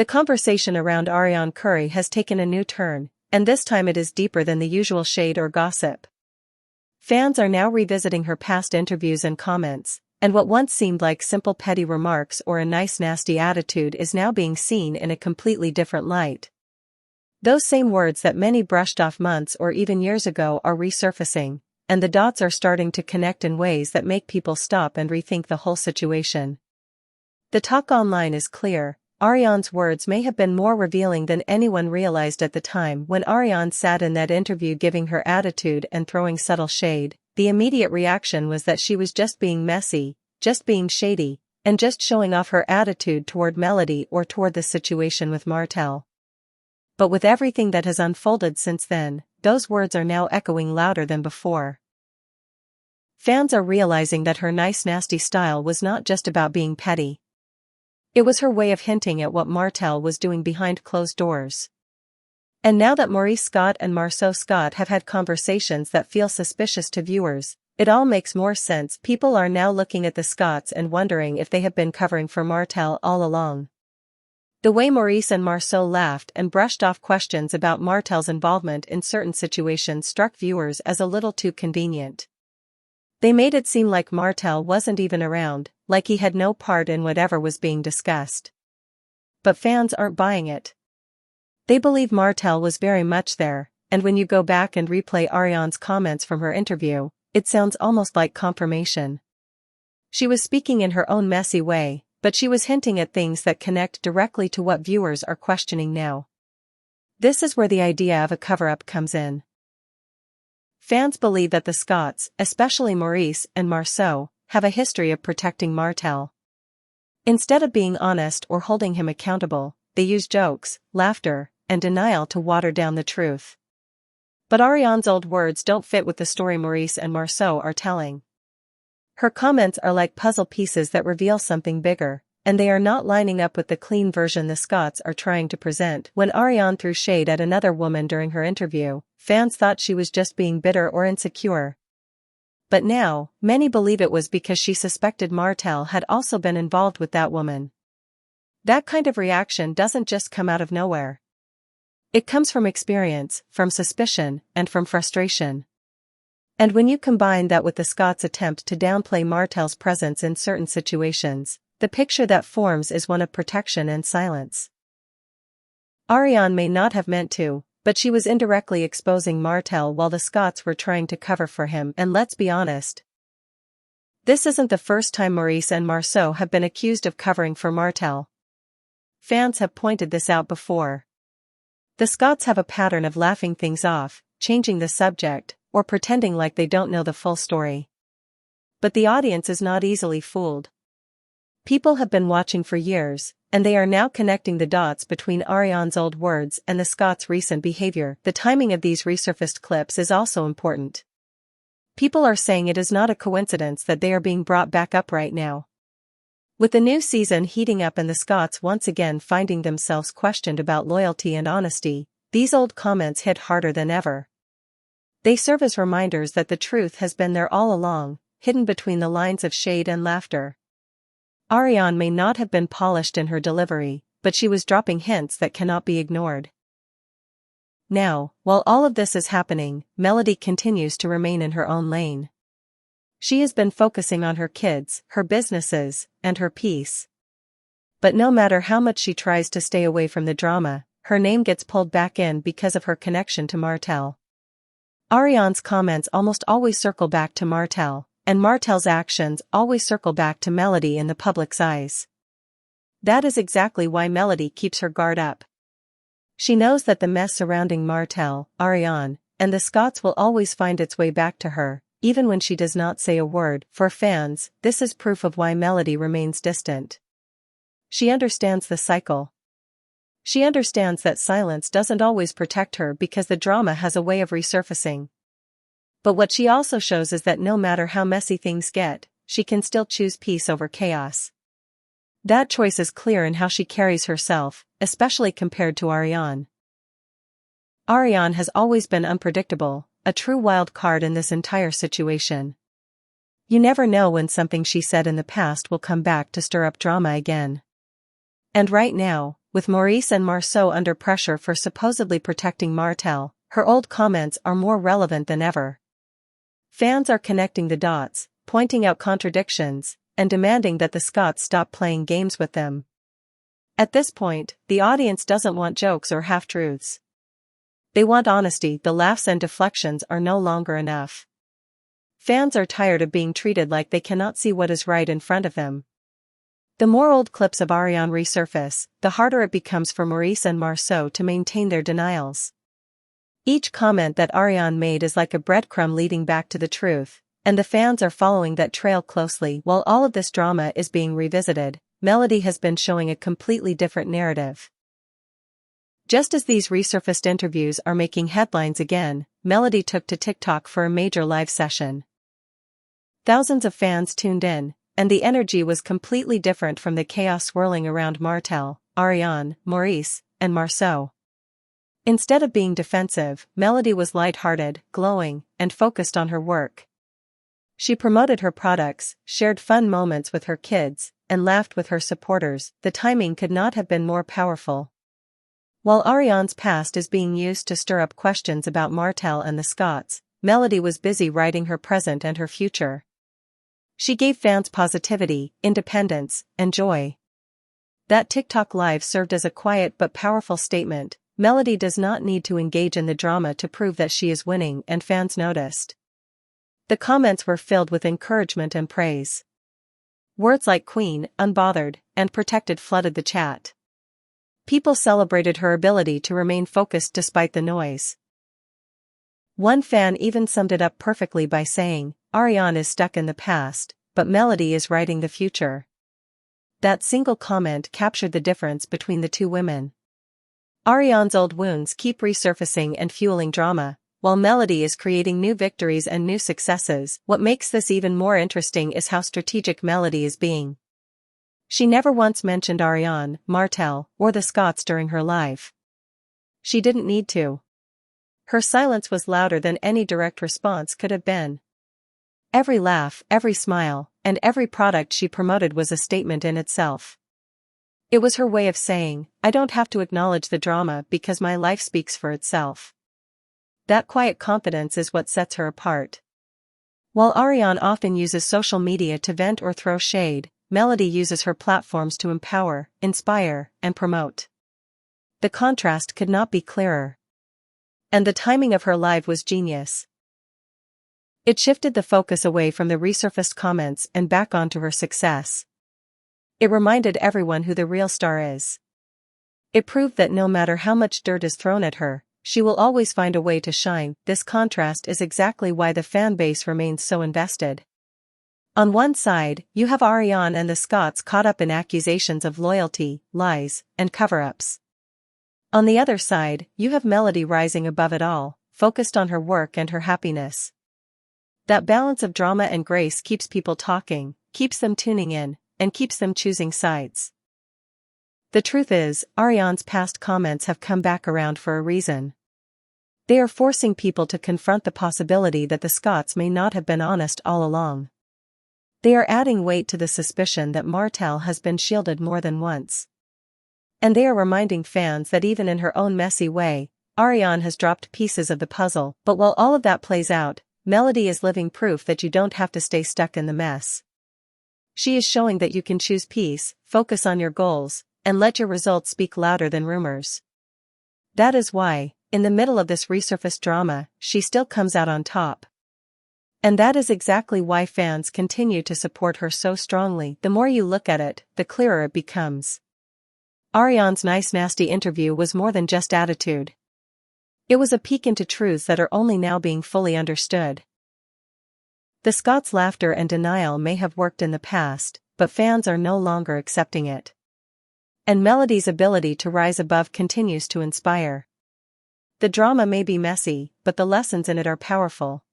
The conversation around Arrion Curry has taken a new turn, and this time it is deeper than the usual shade or gossip. Fans are now revisiting her past interviews and comments, and what once seemed like simple petty remarks or a nice nasty attitude is now being seen in a completely different light. Those same words that many brushed off months or even years ago are resurfacing, and the dots are starting to connect in ways that make people stop and rethink the whole situation. The talk online is clear. Arion's words may have been more revealing than anyone realized at the time. When Arian sat in that interview giving her attitude and throwing subtle shade, the immediate reaction was that she was just being messy, just being shady, and just showing off her attitude toward Melody or toward the situation with Martell. But with everything that has unfolded since then, those words are now echoing louder than before. Fans are realizing that her nice nasty style was not just about being petty. It was her way of hinting at what Martell was doing behind closed doors. And now that Maurice Scott and Marceau Scott have had conversations that feel suspicious to viewers, it all makes more sense. People are now looking at the Scotts and wondering if they have been covering for Martell all along. The way Maurice and Marceau laughed and brushed off questions about Martell's involvement in certain situations struck viewers as a little too convenient. They made it seem like Martell wasn't even around, like he had no part in whatever was being discussed. But fans aren't buying it. They believe Martell was very much there, and when you go back and replay Arion's comments from her interview, it sounds almost like confirmation. She was speaking in her own messy way, but she was hinting at things that connect directly to what viewers are questioning now. This is where the idea of a cover-up comes in. Fans believe that the Scotts, especially Maurice and Marceau, have a history of protecting Martell. Instead of being honest or holding him accountable, they use jokes, laughter, and denial to water down the truth. But Arion's old words don't fit with the story Maurice and Marceau are telling. Her comments are like puzzle pieces that reveal something bigger, and they are not lining up with the clean version the Scotts are trying to present. When Arian threw shade at another woman during her interview, fans thought she was just being bitter or insecure. But now, many believe it was because she suspected Martell had also been involved with that woman. That kind of reaction doesn't just come out of nowhere. It comes from experience, from suspicion, and from frustration. And when you combine that with the Scotts' attempt to downplay Martell's presence in certain situations, the picture that forms is one of protection and silence. Arian may not have meant to, but she was indirectly exposing Martell while the Scotts were trying to cover for him. And let's be honest, this isn't the first time Maurice and Marceau have been accused of covering for Martell. Fans have pointed this out before. The Scotts have a pattern of laughing things off, changing the subject, or pretending like they don't know the full story. But the audience is not easily fooled. People have been watching for years, and they are now connecting the dots between Arion's old words and the Scotts' recent behavior. The timing of these resurfaced clips is also important. People are saying it is not a coincidence that they are being brought back up right now. With the new season heating up and the Scotts once again finding themselves questioned about loyalty and honesty, these old comments hit harder than ever. They serve as reminders that the truth has been there all along, hidden between the lines of shade and laughter. Arian may not have been polished in her delivery, but she was dropping hints that cannot be ignored. Now, while all of this is happening, Melody continues to remain in her own lane. She has been focusing on her kids, her businesses, and her peace. But no matter how much she tries to stay away from the drama, her name gets pulled back in because of her connection to Martell. Arion's comments almost always circle back to Martell, and Martell's actions always circle back to Melody in the public's eyes. That is exactly why Melody keeps her guard up. She knows that the mess surrounding Martell, Arian, and the Scotts will always find its way back to her, even when she does not say a word. For fans, this is proof of why Melody remains distant. She understands the cycle. She understands that silence doesn't always protect her because the drama has a way of resurfacing. But what she also shows is that no matter how messy things get, she can still choose peace over chaos. That choice is clear in how she carries herself, especially compared to Arian. Arian has always been unpredictable, a true wild card in this entire situation. You never know when something she said in the past will come back to stir up drama again. And right now, with Maurice and Marceau under pressure for supposedly protecting Martell, her old comments are more relevant than ever. Fans are connecting the dots, pointing out contradictions, and demanding that the Scots stop playing games with them. At this point, the audience doesn't want jokes or half-truths. They want honesty. The laughs and deflections are no longer enough. Fans are tired of being treated like they cannot see what is right in front of them. The more old clips of Arian resurface, the harder it becomes for Maurice and Marceau to maintain their denials. Each comment that Arian made is like a breadcrumb leading back to the truth, and the fans are following that trail closely. While all of this drama is being revisited, Melody has been showing a completely different narrative. Just as these resurfaced interviews are making headlines again, Melody took to TikTok for a major live session. Thousands of fans tuned in, and the energy was completely different from the chaos swirling around Martell, Arian, Maurice, and Marceau. Instead of being defensive, Melody was light-hearted, glowing, and focused on her work. She promoted her products, shared fun moments with her kids, and laughed with her supporters. The timing could not have been more powerful. While Arian's past is being used to stir up questions about Martell and the Scots, Melody was busy writing her present and her future. She gave fans positivity, independence, and joy. That TikTok live served as a quiet but powerful statement. Melody does not need to engage in the drama to prove that she is winning, and fans noticed. The comments were filled with encouragement and praise. Words like queen, unbothered, and protected flooded the chat. People celebrated her ability to remain focused despite the noise. One fan even summed it up perfectly by saying, "Arian is stuck in the past, but Melody is writing the future." That single comment captured the difference between the two women. Arian's old wounds keep resurfacing and fueling drama, while Melody is creating new victories and new successes. What makes this even more interesting is how strategic Melody is being. She never once mentioned Arian, Martell, or the Scots during her live. She didn't need to. Her silence was louder than any direct response could have been. Every laugh, every smile, and every product she promoted was a statement in itself. It was her way of saying, "I don't have to acknowledge the drama because my life speaks for itself." That quiet confidence is what sets her apart. While Arian often uses social media to vent or throw shade, Melody uses her platforms to empower, inspire, and promote. The contrast could not be clearer. And the timing of her live was genius. It shifted the focus away from the resurfaced comments and back onto her success. It reminded everyone who the real star is. It proved that no matter how much dirt is thrown at her, she will always find a way to shine. This contrast is exactly why the fan base remains so invested. On one side, you have Arian and the Scots caught up in accusations of loyalty, lies, and cover-ups. On the other side, you have Melody rising above it all, focused on her work and her happiness. That balance of drama and grace keeps people talking, keeps them tuning in, and keeps them choosing sides. The truth is, Arian's past comments have come back around for a reason. They are forcing people to confront the possibility that the Scots may not have been honest all along. They are adding weight to the suspicion that Martell has been shielded more than once. And they are reminding fans that even in her own messy way, Arian has dropped pieces of the puzzle. But while all of that plays out, Melody is living proof that you don't have to stay stuck in the mess. She is showing that you can choose peace, focus on your goals, and let your results speak louder than rumors. That is why, in the middle of this resurfaced drama, she still comes out on top. And that is exactly why fans continue to support her so strongly. The more you look at it, the clearer it becomes. Arian's nice nasty interview was more than just attitude. It was a peek into truths that are only now being fully understood. The Scots' laughter and denial may have worked in the past, but fans are no longer accepting it. And Melody's ability to rise above continues to inspire. The drama may be messy, but the lessons in it are powerful.